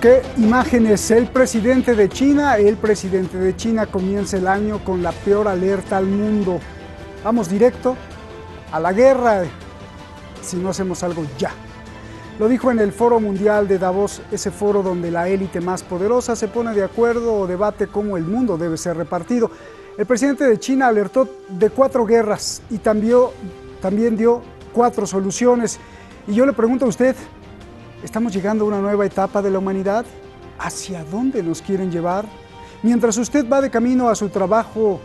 qué imágenes. El presidente de China comienza el año con la peor alerta al mundo. Vamos directo a la guerra si no hacemos algo ya. Lo dijo en el Foro Mundial de Davos, ese foro donde la élite más poderosa se pone de acuerdo o debate cómo el mundo debe ser repartido. El presidente de China alertó de 4 guerras y también dio 4 soluciones. Y yo le pregunto a usted, ¿estamos llegando a una nueva etapa de la humanidad? ¿Hacia dónde nos quieren llevar? Mientras usted va de camino a su trabajo,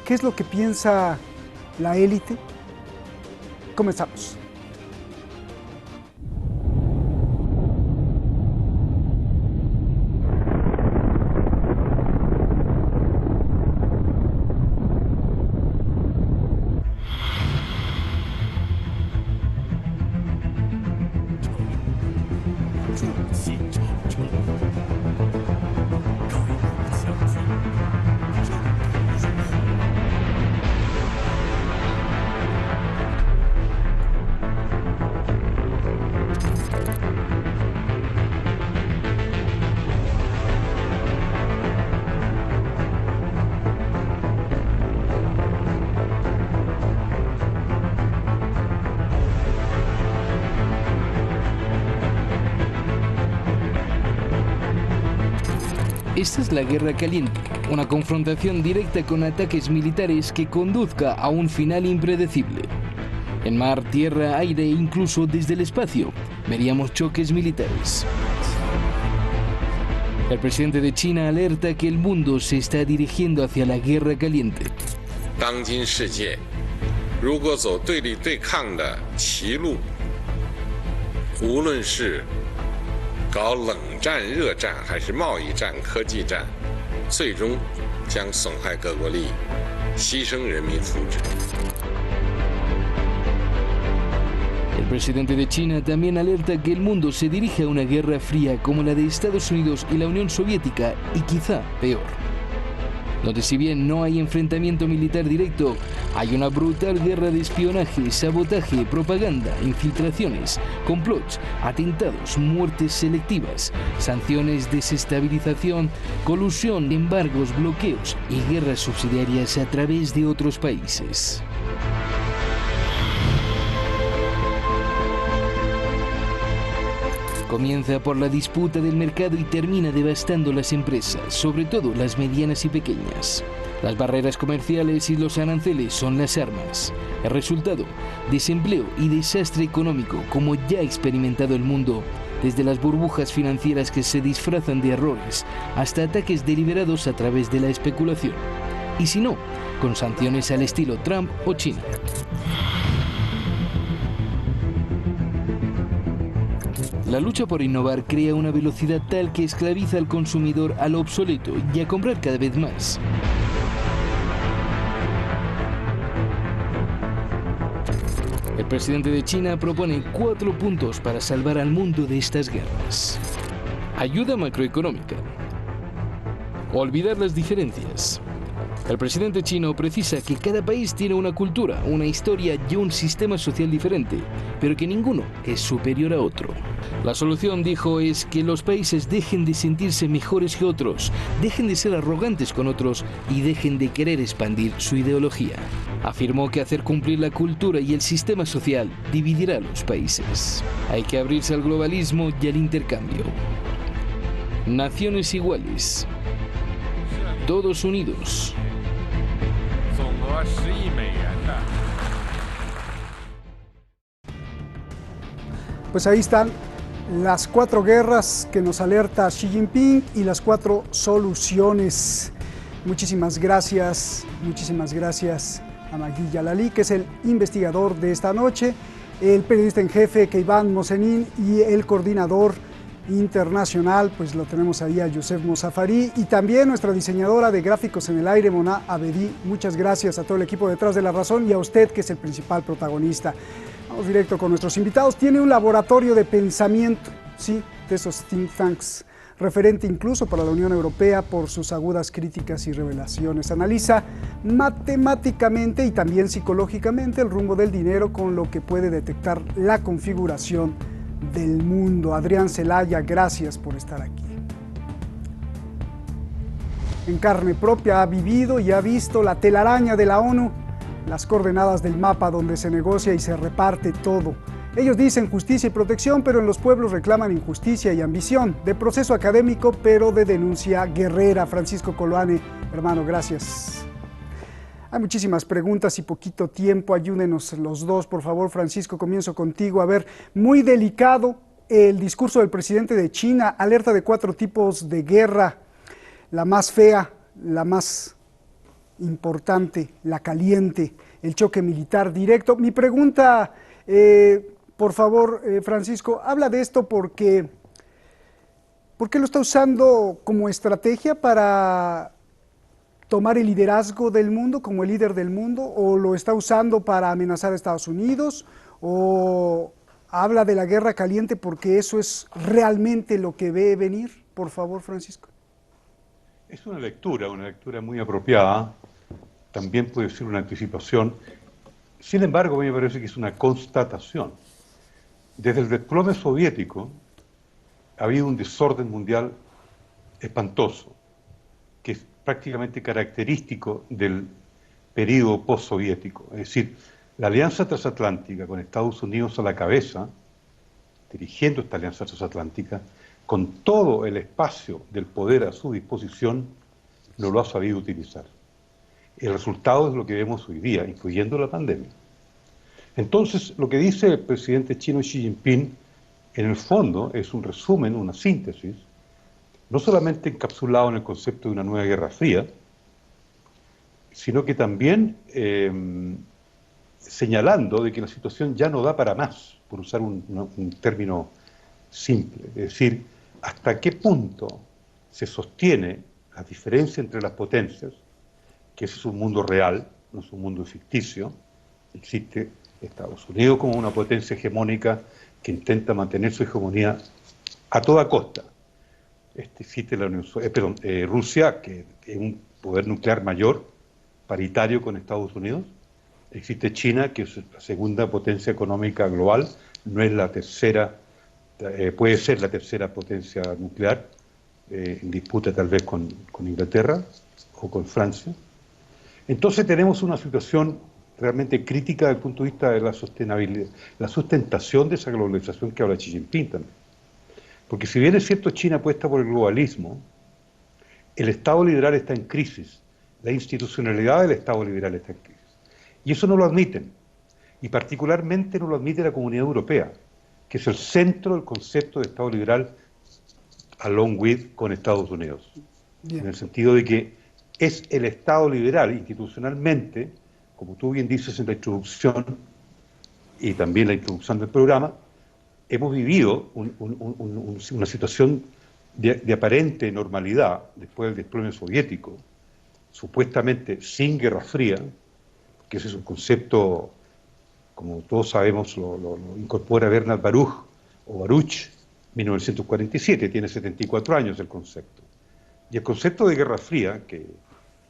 ¿qué es lo que piensa la élite? Comenzamos. Esta es la guerra caliente, una confrontación directa con ataques militares que conduzca a un final impredecible. En mar, tierra, aire e incluso desde el espacio, veríamos choques militares. El presidente de China alerta que el mundo se está dirigiendo hacia la guerra caliente. 当今世界，如果走对立对抗的歧路，无论是 搞冷战、热战还是贸易战、科技战，最终将损害各国利益，牺牲人民福祉。 El presidente de China también alerta que el mundo se dirige a una guerra fría como la de Estados Unidos y la Unión Soviética y quizá peor. Donde si bien no hay enfrentamiento militar directo, hay una brutal guerra de espionaje, sabotaje, propaganda, infiltraciones, complots, atentados, muertes selectivas, sanciones, desestabilización, colusión, embargos, bloqueos y guerras subsidiarias a través de otros países. Comienza por la disputa del mercado y termina devastando las empresas, sobre todo las medianas y pequeñas. Las barreras comerciales y los aranceles son las armas. El resultado, desempleo y desastre económico como ya ha experimentado el mundo, desde las burbujas financieras que se disfrazan de errores hasta ataques deliberados a través de la especulación. Y si no, con sanciones al estilo Trump o China. La lucha por innovar crea una velocidad tal que esclaviza al consumidor a lo obsoleto y a comprar cada vez más. El presidente de China propone 4 puntos para salvar al mundo de estas guerras. Ayuda macroeconómica. Olvidar las diferencias. El presidente chino precisa que cada país tiene una cultura, una historia y un sistema social diferente, pero que ninguno es superior a otro. La solución, dijo, es que los países dejen de sentirse mejores que otros, dejen de ser arrogantes con otros y dejen de querer expandir su ideología. Afirmó que hacer cumplir la cultura y el sistema social dividirá a los países. Hay que abrirse al globalismo y al intercambio. Naciones iguales. Todos unidos. Pues ahí están las 4 guerras que nos alerta Xi Jinping y las 4 soluciones. Muchísimas gracias a Magui Yalalí, que es el investigador de esta noche, el periodista en jefe Keivan Mosenin y el coordinador internacional, pues lo tenemos ahí a Youssef Mosafari, y también nuestra diseñadora de gráficos en el aire, Mona Abedi. Muchas gracias a todo el equipo detrás de La Razón y a usted, que es el principal protagonista. Vamos directo con nuestros invitados. Tiene un laboratorio de pensamiento, sí, de esos think tanks, referente incluso para la Unión Europea por sus agudas críticas y revelaciones. Analiza matemáticamente y también psicológicamente el rumbo del dinero, con lo que puede detectar la configuración del mundo. Adrián Celaya, gracias por estar aquí. en carne propia ha vivido y ha visto la telaraña de la ONU, las coordenadas del mapa donde se negocia y se reparte todo. Ellos dicen justicia y protección, pero en los pueblos reclaman injusticia y ambición, de proceso académico, pero de denuncia guerrera. Francisco Coloane, hermano, gracias. Hay muchísimas preguntas y poquito tiempo, ayúdenos los dos, por favor. Francisco, comienzo contigo. A ver, muy delicado el discurso del presidente de China, alerta de 4 tipos de guerra, la más fea, la más importante, la caliente, el choque militar directo. Mi pregunta, por favor, Francisco, habla de esto porque ¿por qué lo está usando como estrategia para tomar el liderazgo del mundo, como el líder del mundo, o lo está usando para amenazar a Estados Unidos, o habla de la guerra caliente porque eso es realmente lo que ve venir? Por favor, Francisco. Es una lectura muy apropiada, también puede ser una anticipación. Sin embargo, a mí me parece que es una constatación. Desde el desplome soviético ha habido un desorden mundial espantoso, que es prácticamente característico del periodo postsoviético. Es decir, la alianza transatlántica, con Estados Unidos a la cabeza, dirigiendo esta alianza transatlántica, con todo el espacio del poder a su disposición, no lo ha sabido utilizar. El resultado es lo que vemos hoy día, incluyendo la pandemia. Entonces, lo que dice el presidente chino Xi Jinping, en el fondo, es un resumen, una síntesis, no solamente encapsulado en el concepto de una nueva guerra fría, sino que también señalando de que la situación ya no da para más, por usar un término simple. Es decir, hasta qué punto se sostiene la diferencia entre las potencias, que ese es un mundo real, no es un mundo ficticio. Existe Estados Unidos como una potencia hegemónica que intenta mantener su hegemonía a toda costa. Existe la Rusia, que es un poder nuclear mayor, paritario con Estados Unidos. Existe China, que es la segunda potencia económica global, no es la tercera, puede ser la tercera potencia nuclear, en disputa tal vez con Inglaterra o con Francia. Entonces tenemos una situación realmente crítica desde el punto de vista de la sostenibilidad, la sustentación de esa globalización que habla Xi Jinping también. Porque si bien es cierto China apuesta por el globalismo, el Estado liberal está en crisis, la institucionalidad del Estado liberal está en crisis. Y eso no lo admiten, y particularmente no lo admite la Comunidad Europea, que es el centro del concepto de Estado liberal along with con Estados Unidos. Bien. En el sentido de que es el Estado liberal institucionalmente, como tú bien dices en la introducción y también la introducción del programa, hemos vivido una situación de aparente normalidad después del desplome soviético, supuestamente sin Guerra Fría, que ese es un concepto, como todos sabemos, lo incorpora Bernard Baruch, o Baruch, 1947, tiene 74 años el concepto. Y el concepto de Guerra Fría, que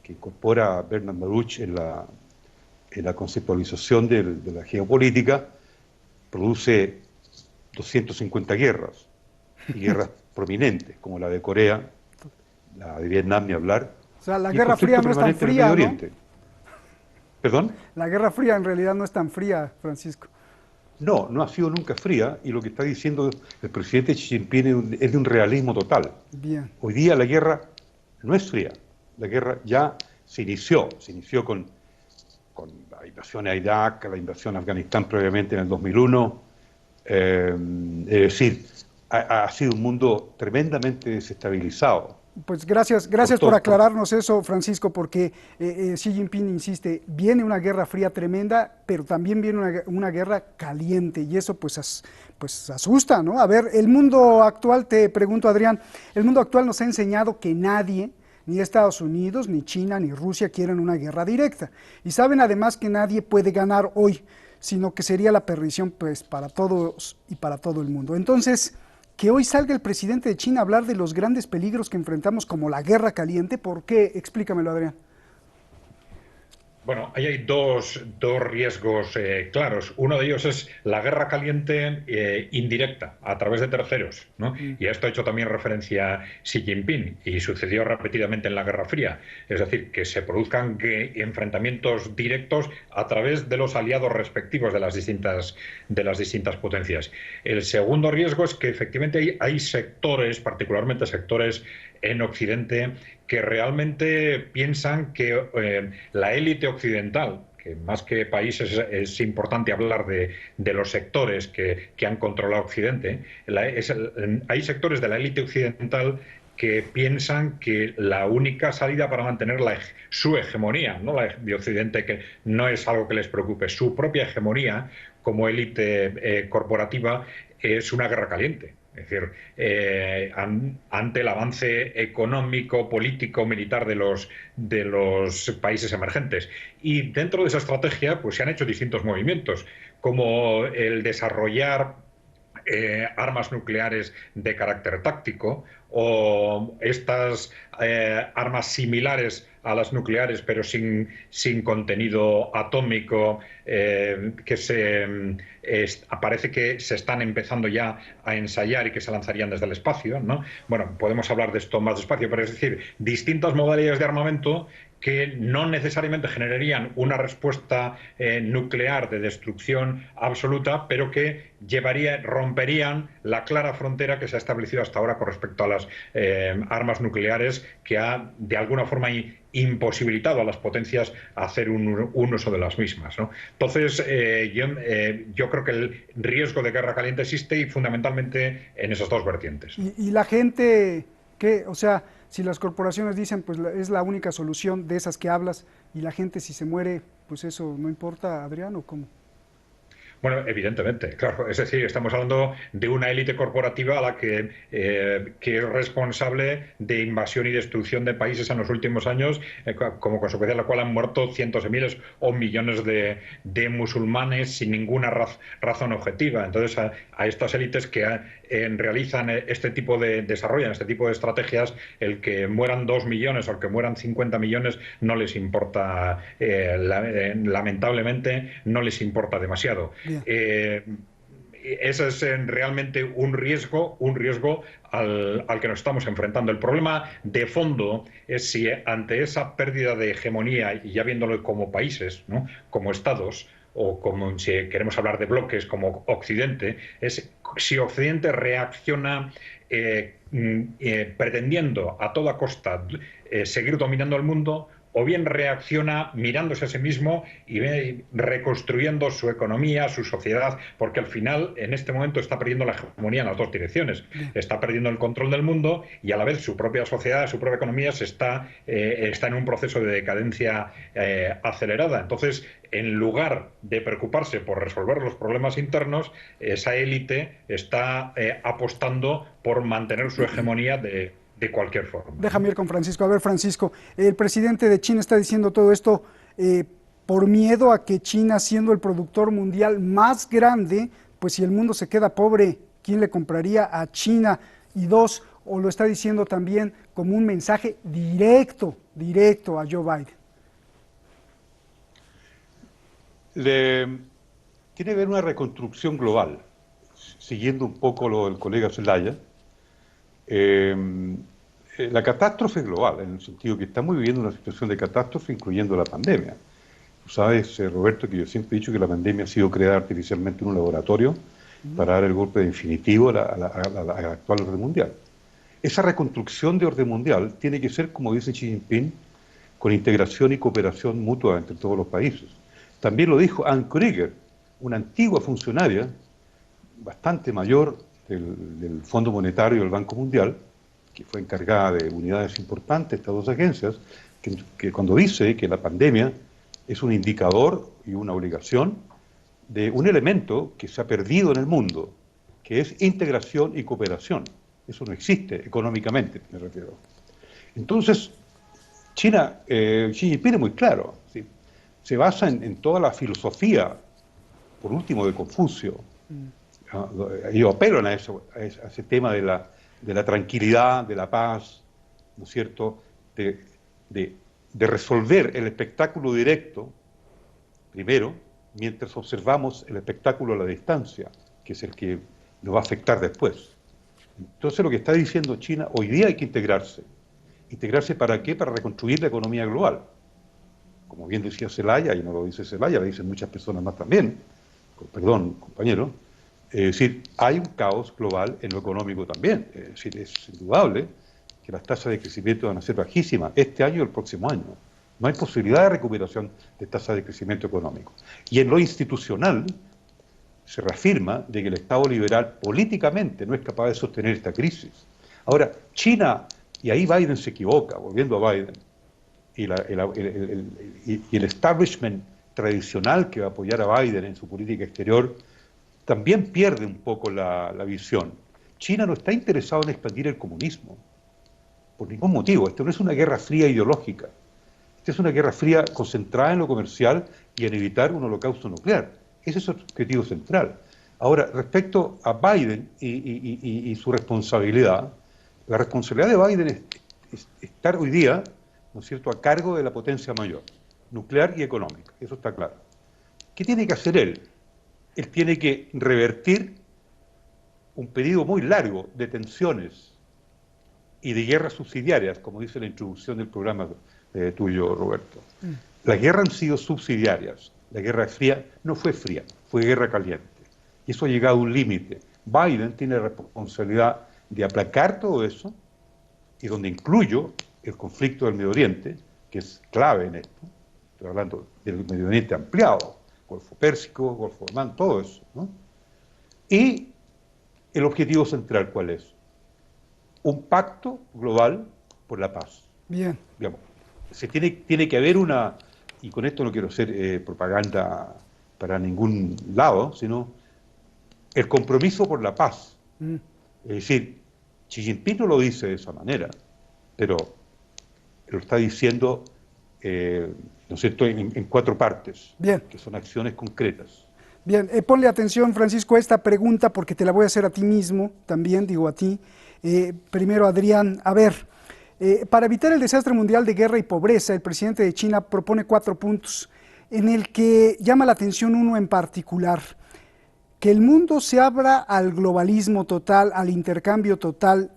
incorpora Bernard Baruch en la conceptualización de la geopolítica, produce 250 guerras, y guerras prominentes, como la de Corea, la de Vietnam, ni hablar. O sea, la Guerra Fría no es tan fría, ¿no? ¿Perdón? La Guerra Fría en realidad no es tan fría, Francisco. No, no ha sido nunca fría, y lo que está diciendo el presidente Xi Jinping es de un realismo total. Bien. Hoy día la guerra no es fría, la guerra ya se inició con la invasión a Irak, la invasión a Afganistán previamente en el 2001, es decir, ha sido un mundo tremendamente desestabilizado. Pues gracias por aclararnos eso, Francisco, porque Xi Jinping insiste, viene una guerra fría tremenda, pero también viene una guerra caliente, y eso pues asusta, ¿no? A ver, el mundo actual, te pregunto, Adrián, el mundo actual nos ha enseñado que nadie, ni Estados Unidos, ni China, ni Rusia quieren una guerra directa, y saben además que nadie puede ganar hoy, sino que sería la perdición pues para todos y para todo el mundo. Entonces, que hoy salga el presidente de China a hablar de los grandes peligros que enfrentamos como la guerra caliente, ¿por qué? Explícamelo, Adrián. Bueno, ahí hay dos riesgos claros. Uno de ellos es la guerra caliente indirecta, a través de terceros, ¿no? Y a esto ha hecho también referencia Xi Jinping, y sucedió repetidamente en la Guerra Fría. Es decir, que se produzcan enfrentamientos directos a través de los aliados respectivos de las distintas potencias. El segundo riesgo es que efectivamente hay sectores, particularmente sectores en Occidente, que realmente piensan que la élite occidental, que más que países es importante hablar de los sectores que han controlado Occidente, hay sectores de la élite occidental que piensan que la única salida para mantener su hegemonía, no la de Occidente, que no es algo que les preocupe, su propia hegemonía como élite corporativa, es una guerra caliente. Es decir, ante el avance económico, político, militar de los países emergentes. Y dentro de esa estrategia, pues se han hecho distintos movimientos, como el desarrollar armas nucleares de carácter táctico, o estas armas similares a las nucleares pero sin contenido atómico, parece que se están empezando ya a ensayar y que se lanzarían desde el espacio, ¿no? Bueno, podemos hablar de esto más despacio, pero es decir, distintas modalidades de armamento que no necesariamente generarían una respuesta nuclear de destrucción absoluta, pero que romperían la clara frontera que se ha establecido hasta ahora con respecto a las armas nucleares, que ha de alguna forma imposibilitado a las potencias hacer un uso de las mismas, ¿no? Entonces, yo creo que el riesgo de guerra caliente existe, y fundamentalmente en esas dos vertientes. Y la gente, ¿qué? O sea, si las corporaciones dicen, pues es la única solución de esas que hablas, y la gente si se muere, pues eso no importa, Adrián, ¿o cómo? Bueno, evidentemente, claro. Es decir, estamos hablando de una élite corporativa a la que es responsable de invasión y destrucción de países en los últimos años, como consecuencia de la cual han muerto cientos de miles o millones de musulmanes sin ninguna razón objetiva. Entonces, a estas élites que realizan este tipo desarrollan este tipo de estrategias, el que mueran 2 millones o el que mueran 50 millones no les importa, lamentablemente, no les importa demasiado. Ese es realmente un riesgo al que nos estamos enfrentando. El problema de fondo es si ante esa pérdida de hegemonía, y ya viéndolo como países, ¿no?, como estados, o como si queremos hablar de bloques como Occidente, es si Occidente reacciona pretendiendo a toda costa seguir dominando el mundo, o bien reacciona mirándose a sí mismo y reconstruyendo su economía, su sociedad, porque al final, en este momento, está perdiendo la hegemonía en las dos direcciones. Está perdiendo el control del mundo, y a la vez su propia sociedad, su propia economía está en un proceso de decadencia acelerada. Entonces, en lugar de preocuparse por resolver los problemas internos, esa élite está apostando por mantener su hegemonía de cualquier forma. Déjame ir con Francisco. A ver, Francisco, el presidente de China está diciendo todo esto por miedo a que China, siendo el productor mundial más grande, pues si el mundo se queda pobre, ¿quién le compraría a China? Y dos, o lo está diciendo también como un mensaje directo a Joe Biden. Tiene que haber una reconstrucción global, siguiendo un poco lo del colega Zelaya. La catástrofe global, en el sentido que estamos viviendo una situación de catástrofe, incluyendo la pandemia. Tú sabes, Roberto, que yo siempre he dicho que la pandemia ha sido creada artificialmente en un laboratorio para dar el golpe definitivo a la actual orden mundial. Esa reconstrucción de orden mundial tiene que ser, como dice Xi Jinping, con integración y cooperación mutua entre todos los países. También lo dijo Anne Krieger, una antigua funcionaria bastante mayor del Fondo Monetario del Banco Mundial, que fue encargada de unidades importantes, estas dos agencias, que cuando dice que la pandemia es un indicador y una obligación de un elemento que se ha perdido en el mundo, que es integración y cooperación. Eso no existe económicamente, me refiero. Entonces, China, Xi Jinping es muy claro, ¿sí? Se basa en toda la filosofía, por último, de Confucio. Ellos apelan a ese tema de la tranquilidad, de la paz, ¿no es cierto?, de de resolver el espectáculo directo, primero, mientras observamos el espectáculo a la distancia, que es el que nos va a afectar después. Entonces lo que está diciendo China, hoy día hay que integrarse. ¿Integrarse para qué? Para reconstruir la economía global. Como bien decía Zelaya, y no lo dice Zelaya, lo dicen muchas personas más también, perdón, compañero, es decir, hay un caos global en lo económico también. Es decir, es indudable que las tasas de crecimiento van a ser bajísimas este año y el próximo año. No hay posibilidad de recuperación de tasas de crecimiento económico. Y en lo institucional se reafirma de que el Estado liberal políticamente no es capaz de sostener esta crisis. Ahora, China, y ahí Biden se equivoca, volviendo a Biden, y el establishment tradicional que va a apoyar a Biden en su política exterior, también pierde un poco la visión. China no está interesado en expandir el comunismo, por ningún motivo. Esto no es una guerra fría ideológica. Esta es una guerra fría concentrada en lo comercial y en evitar un holocausto nuclear. Ese es su objetivo central. Ahora, respecto a Biden y su responsabilidad, la responsabilidad de Biden es estar hoy día, ¿no es cierto?, a cargo de la potencia mayor, nuclear y económica. Eso está claro. ¿Qué tiene que hacer él? Él tiene que revertir un periodo muy largo de tensiones y de guerras subsidiarias, como dice la introducción del programa tuyo, Roberto. Las guerras han sido subsidiarias. La guerra fría no fue fría, fue guerra caliente. Y eso ha llegado a un límite. Biden tiene la responsabilidad de aplacar todo eso, y donde incluyo el conflicto del Medio Oriente, que es clave en esto. Estoy hablando del Medio Oriente ampliado, Golfo Pérsico, Golfo Omán, todo eso, ¿no? Y el objetivo central, ¿cuál es? Un pacto global por la paz. Bien. Digamos, tiene que haber una, y con esto no quiero hacer propaganda para ningún lado, sino el compromiso por la paz. Es decir, Xi Jinping no lo dice de esa manera, pero lo está diciendo, ¿no es cierto?, en 4 partes, bien, que son acciones concretas. Bien, ponle atención, Francisco, a esta pregunta, porque te la voy a hacer a ti mismo, también digo a ti. Primero, Adrián, a ver, para evitar el desastre mundial de guerra y pobreza, el presidente de China propone 4 puntos, en el que llama la atención uno en particular: que el mundo se abra al globalismo total, al intercambio total.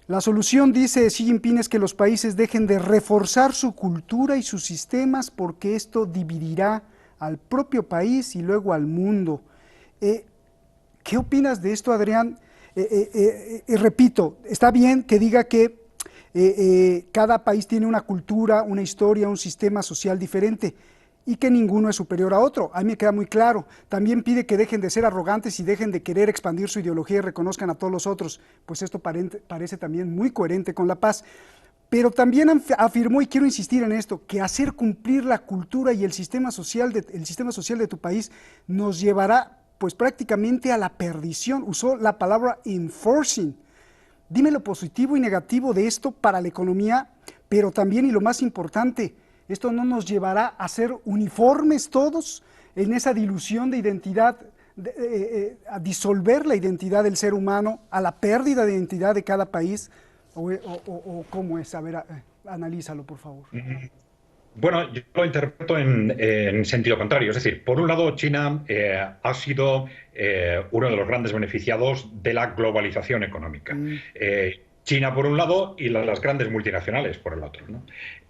La solución, dice Xi Jinping, es que los países dejen de reforzar su cultura y sus sistemas, porque esto dividirá al propio país y luego al mundo. ¿Qué opinas de esto, Adrián? Repito, está bien que diga que cada país tiene una cultura, una historia, un sistema social diferente, y que ninguno es superior a otro. A mí me queda muy claro. También pide que dejen de ser arrogantes y dejen de querer expandir su ideología y reconozcan a todos los otros. Pues esto parece también muy coherente con la paz. Pero también afirmó, y quiero insistir en esto, que hacer cumplir la cultura y el sistema social de tu país nos llevará pues prácticamente a la perdición. Usó la palabra enforcing. Dime lo positivo y negativo de esto para la economía, pero también, y lo más importante, ¿esto no nos llevará a ser uniformes todos en esa dilución de identidad, a disolver la identidad del ser humano, a la pérdida de identidad de cada país? ¿O cómo es? A ver, analízalo, por favor. Bueno, yo lo interpreto en sentido contrario. Es decir, por un lado, China ha sido uno de los grandes beneficiados de la globalización económica. China por un lado y las grandes multinacionales por el otro, ¿no?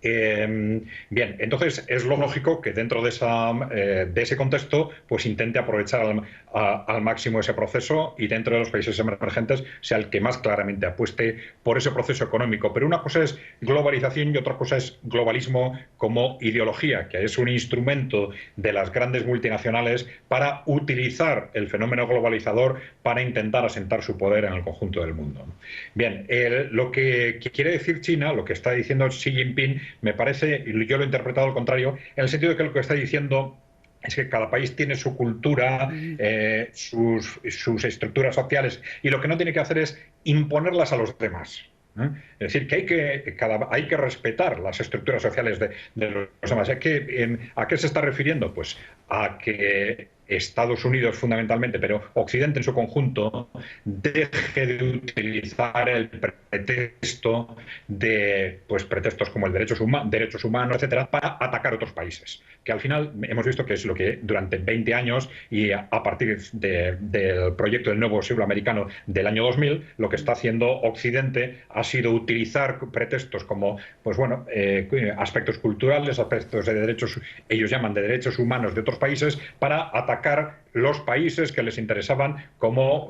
Bien, entonces es lógico que dentro de ese contexto pues intente aprovechar al máximo ese proceso, y dentro de los países emergentes sea el que más claramente apueste por ese proceso económico. Pero una cosa es globalización y otra cosa es globalismo como ideología, que es un instrumento de las grandes multinacionales para utilizar el fenómeno globalizador para intentar asentar su poder en el conjunto del mundo. Bien, lo que quiere decir China, lo que está diciendo Xi Jinping, me parece, y yo lo he interpretado al contrario, en el sentido de que lo que está diciendo es que cada país tiene su cultura, sus estructuras sociales, y lo que no tiene que hacer es imponerlas a los demás. Es decir, que hay que respetar las estructuras sociales de los demás. ¿A qué se está refiriendo? Pues a que Estados Unidos fundamentalmente, pero Occidente en su conjunto, deje de utilizar el pretexto de pretextos como el derechos humanos, etcétera, para atacar otros países. Que al final hemos visto que es lo que durante 20 años y a partir del proyecto del nuevo siglo americano del año 2000, lo que está haciendo Occidente ha sido utilizar pretextos como aspectos culturales, aspectos de derechos, ellos llaman de derechos humanos de otros países, para atacar los países que les interesaban como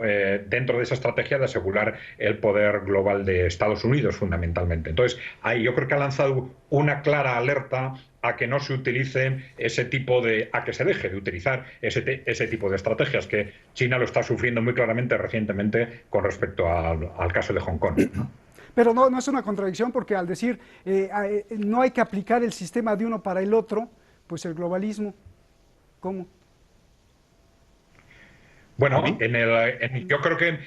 dentro de esa estrategia de asegurar el poder global de Estados Unidos fundamentalmente. Entonces, ahí yo creo que ha lanzado una clara alerta a que no se utilice a que se deje de utilizar ese tipo de estrategias, que China lo está sufriendo muy claramente recientemente con respecto al caso de Hong Kong, ¿no? Pero no es una contradicción, porque al decir no hay que aplicar el sistema de uno para el otro, pues el globalismo, ¿cómo? Bueno, yo creo que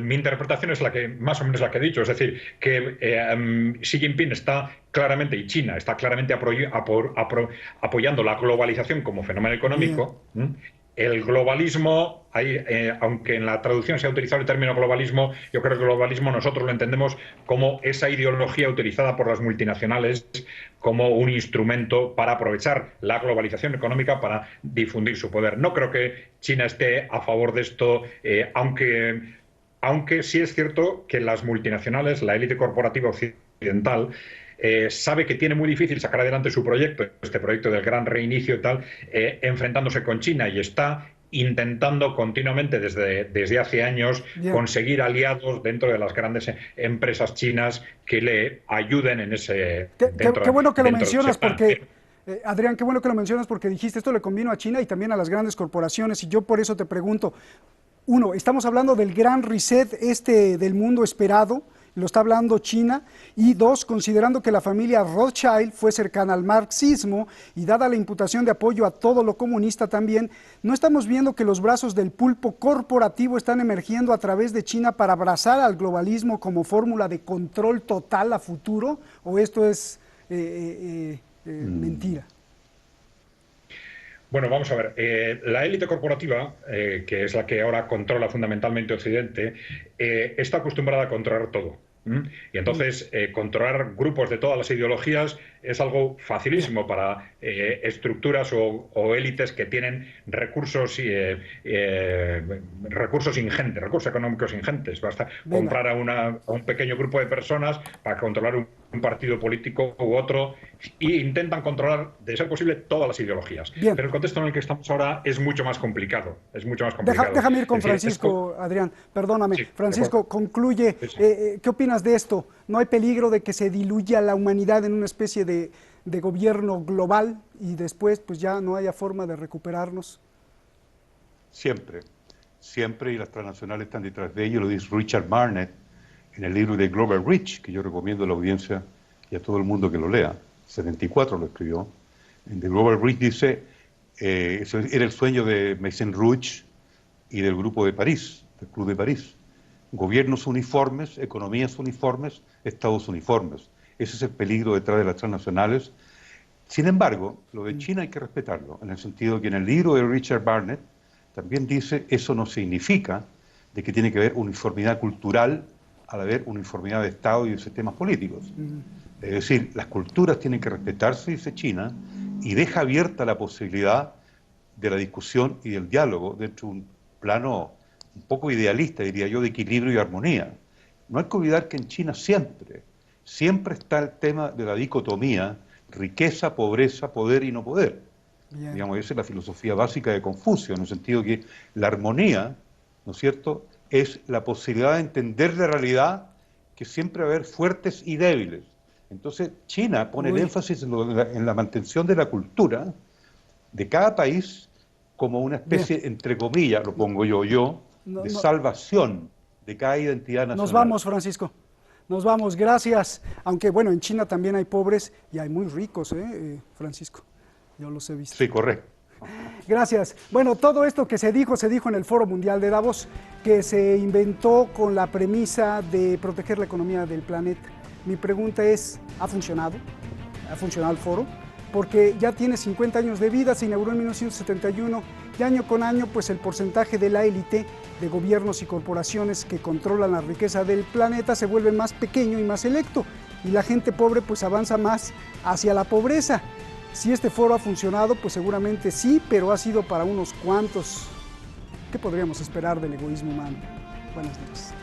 mi interpretación es más o menos la que he dicho, es decir, que Xi Jinping está claramente, y China está claramente apoyando la globalización como fenómeno económico. El globalismo, aunque en la traducción se ha utilizado el término globalismo, yo creo que el globalismo nosotros lo entendemos como esa ideología utilizada por las multinacionales como un instrumento para aprovechar la globalización económica para difundir su poder. No creo que China esté a favor de esto, aunque sí es cierto que las multinacionales, la élite corporativa occidental, sabe que tiene muy difícil sacar adelante su proyecto, este proyecto del gran reinicio y tal, enfrentándose con China, y está intentando continuamente desde hace años conseguir aliados dentro de las grandes empresas chinas que le ayuden en ese... Qué bueno que lo mencionas, porque... Adrián, qué bueno que lo mencionas, porque dijiste esto le convino a China y también a las grandes corporaciones, y yo por eso te pregunto, uno, estamos hablando del gran reset del mundo esperado, lo está hablando China, y dos, considerando que la familia Rothschild fue cercana al marxismo y dada la imputación de apoyo a todo lo comunista también, ¿no estamos viendo que los brazos del pulpo corporativo están emergiendo a través de China para abrazar al globalismo como fórmula de control total a futuro? ¿O esto es mentira? Bueno, vamos a ver. La élite corporativa, que es la que ahora controla fundamentalmente Occidente, está acostumbrada a controlar todo. Y entonces controlar grupos de todas las ideologías es algo facilísimo para estructuras o élites que tienen recursos ingentes, recursos económicos ingentes. Basta comprar a un pequeño grupo de personas para controlar un partido político u otro, e intentan controlar, de ser posible, todas las ideologías. Pero el contexto en el que estamos ahora es mucho más complicado. Déjame ir con Francisco, Adrián, perdóname. Sí, Francisco, concluye. ¿Qué opinas de esto? ¿No hay peligro de que se diluya la humanidad en una especie de gobierno global y después pues ya no haya forma de recuperarnos? Siempre, y las transnacionales están detrás de ello. Lo dice Richard Barnett en el libro de Global Reach, que yo recomiendo a la audiencia y a todo el mundo que lo lea. 74 lo escribió. En The Global Reach dice, eso era el sueño de Maison Rouge y del Grupo de París, del Club de París. Gobiernos uniformes, economías uniformes, estados uniformes. Ese es el peligro detrás de las transnacionales. Sin embargo, lo de China hay que respetarlo, en el sentido que en el libro de Richard Barnett también dice, eso no significa de que tiene que haber uniformidad cultural al haber uniformidad de Estado y de sistemas políticos. Es decir, las culturas tienen que respetarse, dice China, y deja abierta la posibilidad de la discusión y del diálogo dentro de un plano un poco idealista, diría yo, de equilibrio y armonía. No hay que olvidar que en China siempre está el tema de la dicotomía, riqueza, pobreza, poder y no poder. Digamos, esa es la filosofía básica de Confucio, en el sentido que la armonía, ¿no es cierto?, es la posibilidad de entender la realidad, que siempre va a haber fuertes y débiles. Entonces, China pone el énfasis en la mantención de la cultura de cada país como una especie, entre comillas, lo pongo yo, de salvación de cada identidad nacional. Nos vamos, Francisco. Nos vamos, gracias. Aunque, bueno, en China también hay pobres y hay muy ricos, Francisco. Yo los he visto. Sí, correcto. Gracias. Bueno, todo esto que se dijo en el Foro Mundial de Davos, que se inventó con la premisa de proteger la economía del planeta. Mi pregunta es, ¿ha funcionado? ¿Ha funcionado el foro? porque ya tiene 50 años de vida, se inauguró en 1971 y año con año pues el porcentaje de la élite de gobiernos y corporaciones que controlan la riqueza del planeta se vuelve más pequeño y más selecto y la gente pobre pues avanza más hacia la pobreza. Si este foro ha funcionado, pues seguramente sí, pero ha sido para unos cuantos. ¿Qué podríamos esperar del egoísmo humano? Buenas noches.